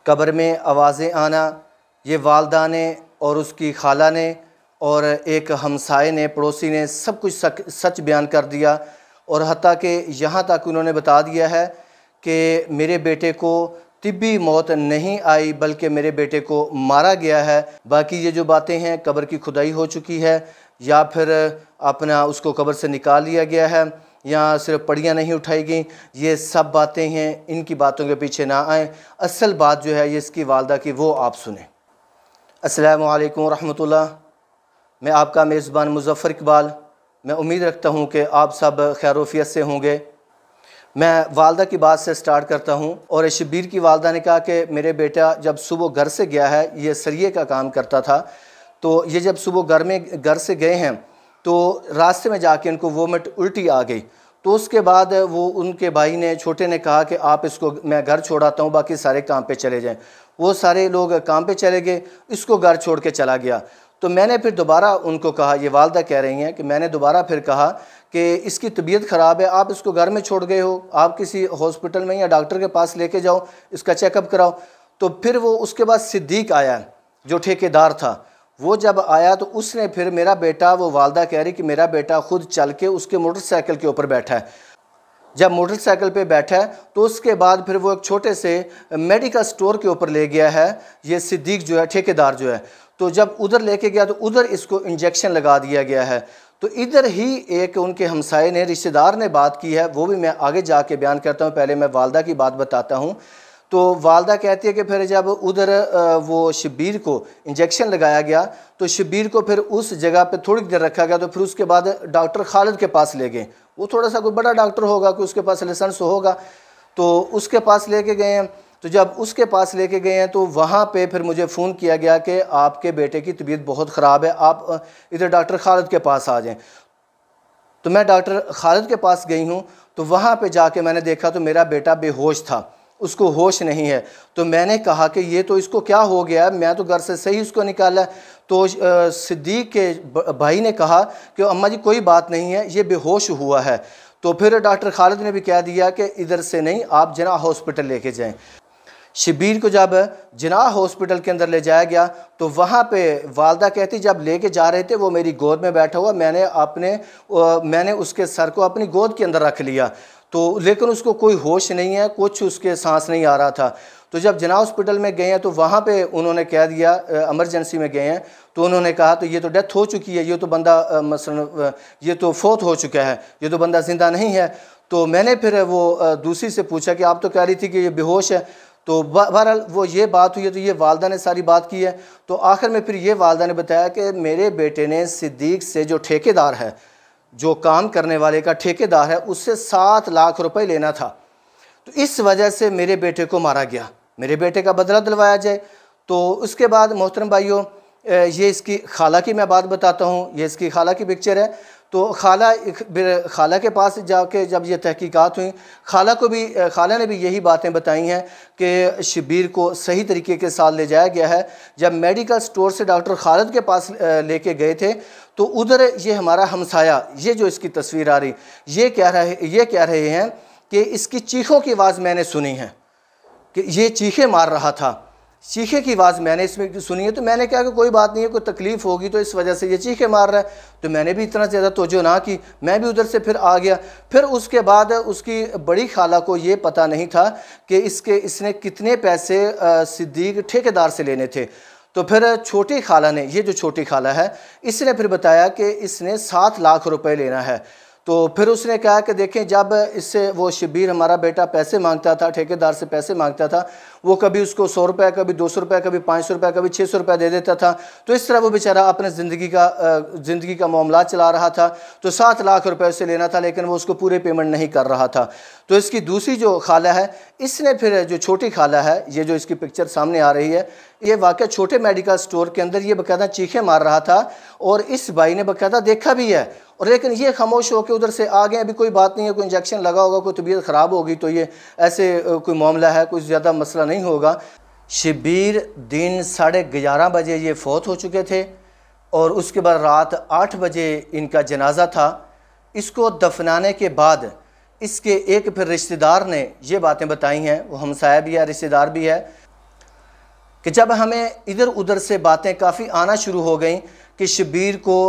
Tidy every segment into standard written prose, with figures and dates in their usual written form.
قبر میں آوازیں آنا، یہ والدہ نے اور اس کی خالہ نے اور ایک ہمسائے نے، پڑوسی نے سب کچھ سچ بیان کر دیا، اور حتیٰ کہ یہاں تک انہوں نے بتا دیا ہے کہ میرے بیٹے کو طبی موت نہیں آئی بلکہ میرے بیٹے کو مارا گیا ہے۔ باقی یہ جو باتیں ہیں، قبر کی کھدائی ہو چکی ہے یا پھر اپنا اس کو قبر سے نکال لیا گیا ہے یا صرف پڑیاں نہیں اٹھائی گئیں، یہ سب باتیں ہیں، ان کی باتوں کے پیچھے نہ آئیں۔ اصل بات جو ہے یہ اس کی والدہ کی، وہ آپ سنیں۔ السلام علیکم ورحمۃ اللہ، میں آپ کا میزبان مظفر اقبال۔ میں امید رکھتا ہوں کہ آپ سب خیر و عافیت سے ہوں گے۔ میں والدہ کی بات سے سٹارٹ کرتا ہوں، اور شبیر کی والدہ نے کہا کہ میرے بیٹا جب صبح گھر سے گیا ہے، یہ سریے کا کام کرتا تھا، تو یہ جب صبح گھر سے گئے ہیں تو راستے میں جا کے ان کو وومٹ الٹی آ گئی، تو اس کے بعد وہ ان کے بھائی نے، چھوٹے نے کہا کہ آپ اس کو، میں گھر چھوڑاتا ہوں، باقی سارے کام پہ چلے جائیں۔ وہ سارے لوگ کام پہ چلے گئے، اس کو گھر چھوڑ کے چلا گیا۔ تو میں نے پھر دوبارہ ان کو کہا، یہ والدہ کہہ رہی ہیں کہ میں نے دوبارہ پھر کہا کہ اس کی طبیعت خراب ہے، آپ اس کو گھر میں چھوڑ گئے ہو، آپ کسی ہاسپٹل میں یا ڈاکٹر کے پاس لے کے جاؤ، اس کا چیک اپ کراؤ۔ تو پھر وہ اس کے بعد صدیق آیا جو ٹھیکیدار تھا، وہ جب آیا تو اس نے پھر میرا بیٹا، وہ والدہ کہہ رہی کہ میرا بیٹا خود چل کے اس کے موٹر سائیکل کے اوپر بیٹھا ہے۔ جب موٹر سائیکل پہ بیٹھا ہے تو اس کے بعد پھر وہ ایک چھوٹے سے میڈیکل سٹور کے اوپر لے گیا ہے، یہ صدیق جو ہے، ٹھیکیدار جو ہے۔ تو جب ادھر لے کے گیا تو ادھر اس کو انجیکشن لگا دیا گیا ہے۔ تو ادھر ہی ایک ان کے ہمسائے نے، رشتہ دار نے بات کی ہے، وہ بھی میں آگے جا کے بیان کرتا ہوں، پہلے میں والدہ کی بات بتاتا ہوں۔ تو والدہ کہتی ہے کہ پھر جب ادھر وہ شبیر کو انجیکشن لگایا گیا تو شبیر کو پھر اس جگہ پہ تھوڑی دیر رکھا گیا، تو پھر اس کے بعد ڈاکٹر خالد کے پاس لے گئے۔ وہ تھوڑا سا کوئی بڑا ڈاکٹر ہوگا کہ اس کے پاس لائسنس ہوگا، تو اس کے پاس لے کے گئے ہیں۔ تو جب اس کے پاس لے کے گئے ہیں تو وہاں پہ پھر مجھے فون کیا گیا کہ آپ کے بیٹے کی طبیعت بہت خراب ہے، آپ ادھر ڈاکٹر خالد کے پاس آ جائیں۔ تو میں ڈاکٹر خالد کے پاس گئی ہوں، تو وہاں پہ جا کے میں نے دیکھا تو میرا بیٹا بے ہوش تھا، اس کو ہوش نہیں ہے۔ تو میں نے کہا کہ یہ تو اس کو کیا ہو گیا ہے، میں تو گھر سے صحیح اس کو نکالا ہے۔ تو صدیق کے بھائی نے کہا کہ اماں جی کوئی بات نہیں ہے، یہ بے ہوش ہوا ہے۔ تو پھر ڈاکٹر خالد نے بھی کہہ دیا کہ ادھر سے نہیں، آپ جناح ہاسپٹل لے کے جائیں۔ شبیر کو جب جناح ہاسپٹل کے اندر لے جایا گیا تو وہاں پہ والدہ کہتی جب لے کے جا رہے تھے وہ میری گود میں بیٹھا ہوا، میں نے اس کے سر کو اپنی گود کے اندر رکھ لیا، تو لیکن اس کو کوئی ہوش نہیں ہے، کچھ اس کے سانس نہیں آ رہا تھا۔ تو جب جناح ہاسپٹل میں گئے ہیں تو وہاں پہ انہوں نے کہہ دیا، ایمرجنسی میں گئے ہیں تو انہوں نے کہا تو یہ تو ڈیتھ ہو چکی ہے، یہ تو بندہ مثلا یہ تو فوت ہو چکا ہے، یہ تو بندہ زندہ نہیں ہے۔ تو میں نے پھر وہ دوسری سے پوچھا کہ آپ تو کہہ رہی تھی کہ یہ بے ہوش ہے۔ تو بہرحال وہ یہ بات ہوئی ہے، تو یہ والدہ نے ساری بات کی ہے۔ تو آخر میں پھر یہ والدہ نے بتایا کہ میرے بیٹے نے صدیق سے، جو ٹھیکیدار ہے، جو کام کرنے والے کا ٹھیکیدار ہے، اس سے 7 لاکھ روپے لینا تھا، تو اس وجہ سے میرے بیٹے کو مارا گیا، میرے بیٹے کا بدلہ دلوایا جائے۔ تو اس کے بعد محترم بھائیوں، یہ اس کی خالہ کی میں بات بتاتا ہوں، یہ اس کی خالہ کی پکچر ہے۔ تو خالہ کے پاس جا کے جب یہ تحقیقات ہوئیں، خالہ نے بھی یہی باتیں بتائی ہیں کہ شبیر کو صحیح طریقے کے ساتھ لے جایا گیا ہے۔ جب میڈیکل سٹور سے ڈاکٹر خالد کے پاس لے کے گئے تھے تو ادھر یہ ہمارا ہمسایہ، یہ جو اس کی تصویر آ رہی، یہ کہہ رہے ہیں کہ اس کی چیخوں کی آواز میں نے سنی ہے، کہ یہ چیخیں مار رہا تھا، چیخے کی آواز میں نے اس میں سنی ہے۔ تو میں نے کہا کہ کوئی بات نہیں ہے، کوئی تکلیف ہوگی تو اس وجہ سے یہ چیخے مار رہا ہے۔ تو میں نے بھی اتنا زیادہ توجہ نہ کی، میں بھی ادھر سے پھر آ گیا۔ پھر اس کے بعد اس کی بڑی خالہ کو یہ پتہ نہیں تھا کہ اس نے کتنے پیسے صدیق ٹھیکیدار سے لینے تھے۔ تو پھر چھوٹی خالہ نے، یہ جو چھوٹی خالہ ہے، اس نے پھر بتایا کہ اس نے 7 لاکھ روپے لینا ہے۔ تو پھر اس نے کہا کہ دیکھیں، جب اس سے وہ شبیر ہمارا بیٹا پیسے مانگتا تھا، ٹھیکیدار سے پیسے مانگتا تھا، وہ کبھی اس کو 100 روپے، کبھی 200 روپے، کبھی 500 روپے، کبھی 600 روپے دے دیتا تھا۔ تو اس طرح وہ بیچارہ اپنے زندگی کا معاملات چلا رہا تھا۔ تو 7 لاکھ روپے اس سے لینا تھا، لیکن وہ اس کو پورے پیمنٹ نہیں کر رہا تھا۔ تو اس کی دوسری جو خالہ ہے، اس نے پھر، جو چھوٹی خالہ ہے، یہ جو اس کی پکچر سامنے آ رہی ہے، یہ واقعہ چھوٹے میڈیکل سٹور کے اندر یہ باقاعدہ چیخیں مار رہا تھا، اور اس بھائی نے باقاعدہ دیکھا بھی ہے، اور لیکن یہ خاموش ہو کے ادھر سے آ گئے، ابھی کوئی بات نہیں ہے، کوئی انجیکشن لگا ہوگا، کوئی طبیعت خراب ہوگی تو یہ ایسے کوئی معاملہ ہے، کوئی زیادہ مسئلہ نہیں ہوگا۔ شبیر دن 11:30 بجے یہ فوت ہو چکے تھے، اور اس کے بعد رات 8 بجے ان کا جنازہ تھا۔ اس کو دفنانے کے بعد اس کے ایک پھر رشتہ دار نے یہ باتیں بتائی ہیں، وہ ہمسایہ بھی ہے، رشتہ دار بھی ہے۔ کہ جب ہمیں ادھر ادھر سے باتیں کافی آنا شروع ہو گئیں کہ شبیر کو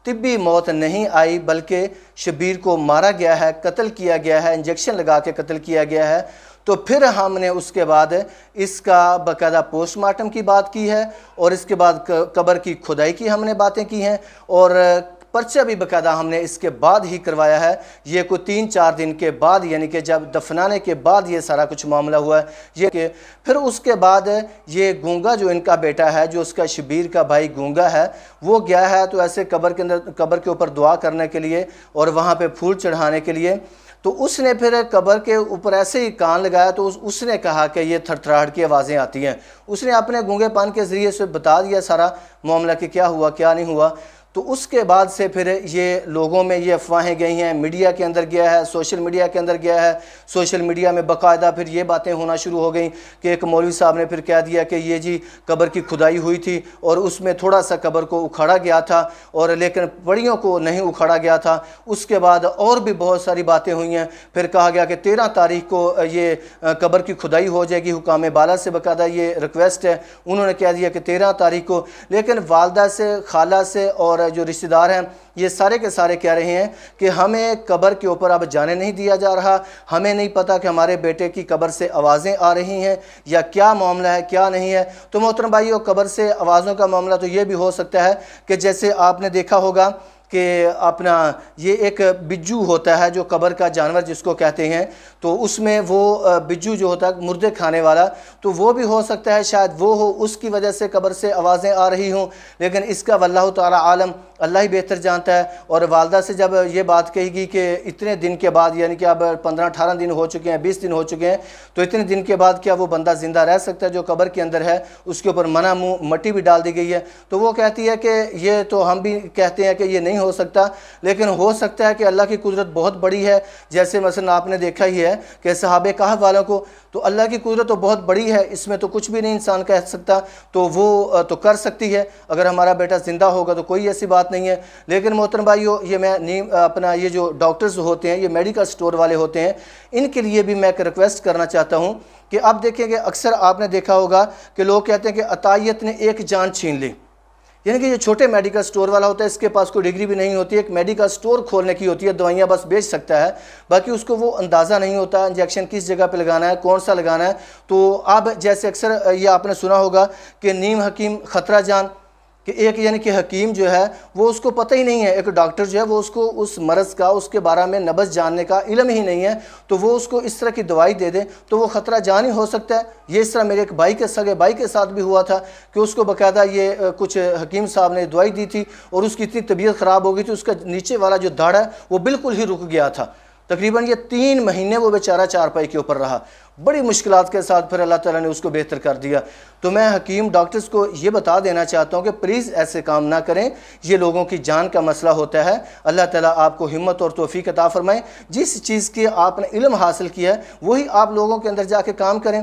طبی موت نہیں آئی بلکہ شبیر کو مارا گیا ہے، قتل کیا گیا ہے، انجیکشن لگا کے قتل کیا گیا ہے، تو پھر ہم نے اس کے بعد اس کا باقاعدہ پوسٹ مارٹم کی بات کی ہے، اور اس کے بعد قبر کی کھدائی کی ہم نے باتیں کی ہیں، اور پرچہ بھی باقاعدہ ہم نے اس کے بعد ہی کروایا ہے۔ یہ کوئی 3-4 دن کے بعد، یعنی کہ جب دفنانے کے بعد یہ سارا کچھ معاملہ ہوا ہے، یہ کہ پھر اس کے بعد یہ گونگا جو ان کا بیٹا ہے، جو اس کا شبیر کا بھائی گونگا ہے، وہ گیا ہے تو ایسے قبر کے اوپر دعا کرنے کے لیے اور وہاں پہ پھول چڑھانے کے لیے، تو اس نے پھر قبر کے اوپر ایسے ہی کان لگایا تو اس نے کہا کہ یہ تھر تھراہٹ کی آوازیں آتی ہیں۔ اس نے اپنے گونگے پان کے ذریعے سے بتا دیا سارا معاملہ کہ کیا ہوا کیا نہیں ہوا۔ تو اس کے بعد سے پھر یہ لوگوں میں یہ افواہیں گئی ہیں، میڈیا کے اندر گیا ہے، سوشل میڈیا کے اندر گیا ہے، سوشل میڈیا میں باقاعدہ پھر یہ باتیں ہونا شروع ہو گئیں کہ ایک مولوی صاحب نے پھر کہہ دیا کہ یہ جی قبر کی کھدائی ہوئی تھی اور اس میں تھوڑا سا قبر کو اکھاڑا گیا تھا، اور لیکن پڑیوں کو نہیں اکھاڑا گیا تھا۔ اس کے بعد اور بھی بہت ساری باتیں ہوئی ہیں، پھر کہا گیا کہ 13 تاریخ کو یہ قبر کی کھدائی ہو جائے گی، حکام بالا سے باقاعدہ یہ ریکویسٹ ہے، انہوں نے کہہ دیا کہ 13 تاریخ کو، لیکن والدہ سے، خالہ سے اور جو رشتہ دار ہیں یہ سارے کے سارے کہہ رہے ہیں کہ ہمیں قبر کے اوپر اب جانے نہیں دیا جا رہا، ہمیں نہیں پتا کہ ہمارے بیٹے کی قبر سے آوازیں آ رہی ہیں یا کیا معاملہ ہے کیا نہیں ہے۔ تو محترم بھائیو، قبر سے آوازوں کا معاملہ تو یہ بھی ہو سکتا ہے کہ جیسے آپ نے دیکھا ہوگا کہ اپنا یہ ایک بجو ہوتا ہے جو قبر کا جانور جس کو کہتے ہیں، تو اس میں وہ بجو جو ہوتا ہے مردے کھانے والا، تو وہ بھی ہو سکتا ہے شاید وہ ہو، اس کی وجہ سے قبر سے آوازیں آ رہی ہوں، لیکن اس کا واللہ تعالی عالم، اللہ ہی بہتر جانتا ہے۔ اور والدہ سے جب یہ بات کہی گئی کہ اتنے دن کے بعد، یعنی کہ اب 15-18 دن ہو چکے ہیں، 20 دن ہو چکے ہیں، تو اتنے دن کے بعد کیا وہ بندہ زندہ رہ سکتا ہے جو قبر کے اندر ہے؟ اس کے اوپر منہ منہ مٹی بھی ڈال دی گئی ہے۔ تو وہ کہتی ہے کہ یہ تو ہم بھی کہتے ہیں کہ یہ نہیں ہو سکتا، لیکن ہو سکتا ہے کہ اللہ کی قدرت بہت بڑی ہے۔ جیسے مثلا آپ نے دیکھا ہی ہے کہ صحابہ کہف والوں کو تو اللہ کی قدرت تو بہت بڑی ہے، اس میں تو کچھ بھی نہیں انسان کہہ سکتا، تو وہ تو کر سکتی ہے، اگر ہمارا بیٹا زندہ ہوگا تو کوئی ایسی بات نہیں ہے۔ لیکن محترم بھائیو، یہ میں اپنا یہ جو ڈاکٹرز ہوتے ہیں، یہ میڈیکل سٹور والے ہوتے ہیں، ان کے لیے بھی میں ایک ریکویسٹ کرنا چاہتا ہوں کہ اب دیکھیں کہ اکثر آپ نے دیکھا ہوگا کہ لوگ کہتے ہیں کہ عطائیت نے ایک جان چھین لی، یعنی کہ یہ چھوٹے میڈیکل سٹور والا ہوتا ہے، اس کے پاس کوئی ڈگری بھی نہیں ہوتی، ایک میڈیکل سٹور کھولنے کی ہوتی ہے، دوائیاں بس بیچ سکتا ہے، باقی اس کو وہ اندازہ نہیں ہوتا انجیکشن کس جگہ پہ لگانا ہے، کون سا لگانا ہے۔ تو اب جیسے اکثر یہ آپ نے سنا ہوگا کہ نیم حکیم خطرہ جان، کہ ایک یعنی کہ حکیم جو ہے وہ اس کو پتہ ہی نہیں ہے، ایک ڈاکٹر جو ہے وہ اس کو اس مرض کا، اس کے بارے میں نبض جاننے کا علم ہی نہیں ہے، تو وہ اس کو اس طرح کی دوائی دے دے تو وہ خطرہ جان ہی ہو سکتا ہے۔ یہ اس طرح میرے ایک سگے بھائی کے ساتھ بھی ہوا تھا کہ اس کو باقاعدہ یہ کچھ حکیم صاحب نے دوائی دی تھی اور اس کی اتنی طبیعت خراب ہو گئی تھی، اس کا نیچے والا جو دھڑ ہے وہ بالکل ہی رک گیا تھا، تقریباً یہ 3 مہینے وہ بیچارہ چارپائی کے اوپر رہا، بڑی مشکلات کے ساتھ پھر اللہ تعالیٰ نے اس کو بہتر کر دیا۔ تو میں حکیم ڈاکٹرز کو یہ بتا دینا چاہتا ہوں کہ پلیز ایسے کام نہ کریں، یہ لوگوں کی جان کا مسئلہ ہوتا ہے۔ اللہ تعالیٰ آپ کو ہمت اور توفیق عطا فرمائے، جس چیز کی آپ نے علم حاصل کیا ہے وہی آپ لوگوں کے اندر جا کے کام کریں۔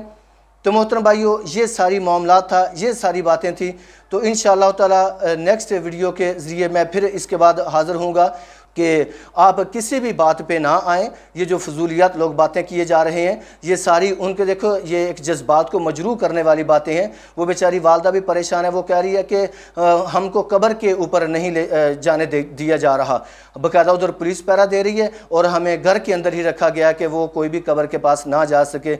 تو محترم بھائیو، یہ ساری معاملات تھا، یہ ساری باتیں تھیں، تو انشاءاللہ تعالیٰ نیکسٹ ویڈیو کے ذریعے میں پھر اس کے بعد حاضر ہوں گا کہ آپ کسی بھی بات پہ نہ آئیں۔ یہ جو فضولیات لوگ باتیں کیے جا رہے ہیں، یہ ساری ان کے دیکھو یہ ایک جذبات کو مجروح کرنے والی باتیں ہیں۔ وہ بیچاری والدہ بھی پریشان ہے، وہ کہہ رہی ہے کہ ہم کو قبر کے اوپر نہیں جانے دیا جا رہا، باقاعدہ ادھر پولیس پہرا دے رہی ہے اور ہمیں گھر کے اندر ہی رکھا گیا کہ وہ کوئی بھی قبر کے پاس نہ جا سکے،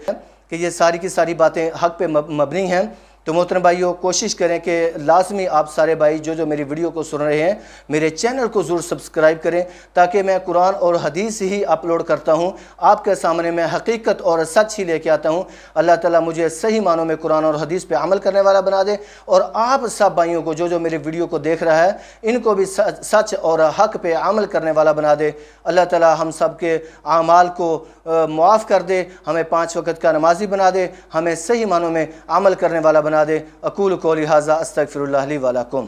کہ یہ ساری کی ساری باتیں حق پہ مبنی ہیں۔ تو محترم بھائیو، کوشش کریں کہ لازمی آپ سارے بھائی جو میری ویڈیو کو سن رہے ہیں، میرے چینل کو ضرور سبسکرائب کریں، تاکہ میں قرآن اور حدیث ہی اپلوڈ کرتا ہوں، آپ کے سامنے میں حقیقت اور سچ ہی لے کے آتا ہوں۔ اللہ تعالیٰ مجھے صحیح معنوں میں قرآن اور حدیث پہ عمل کرنے والا بنا دے، اور آپ سب بھائیوں کو جو میری ویڈیو کو دیکھ رہا ہے، ان کو بھی سچ اور حق پہ عمل کرنے والا بنا دے۔ اللہ تعالیٰ ہم سب کے اعمال کو معاف کر دے، ہمیں 5 وقت کا نمازی بنا دے، ہمیں صحیح معنوں میں عمل کرنے والا بنا دے۔ اقول قولی ھذا استغفر اللہ لی ولکم۔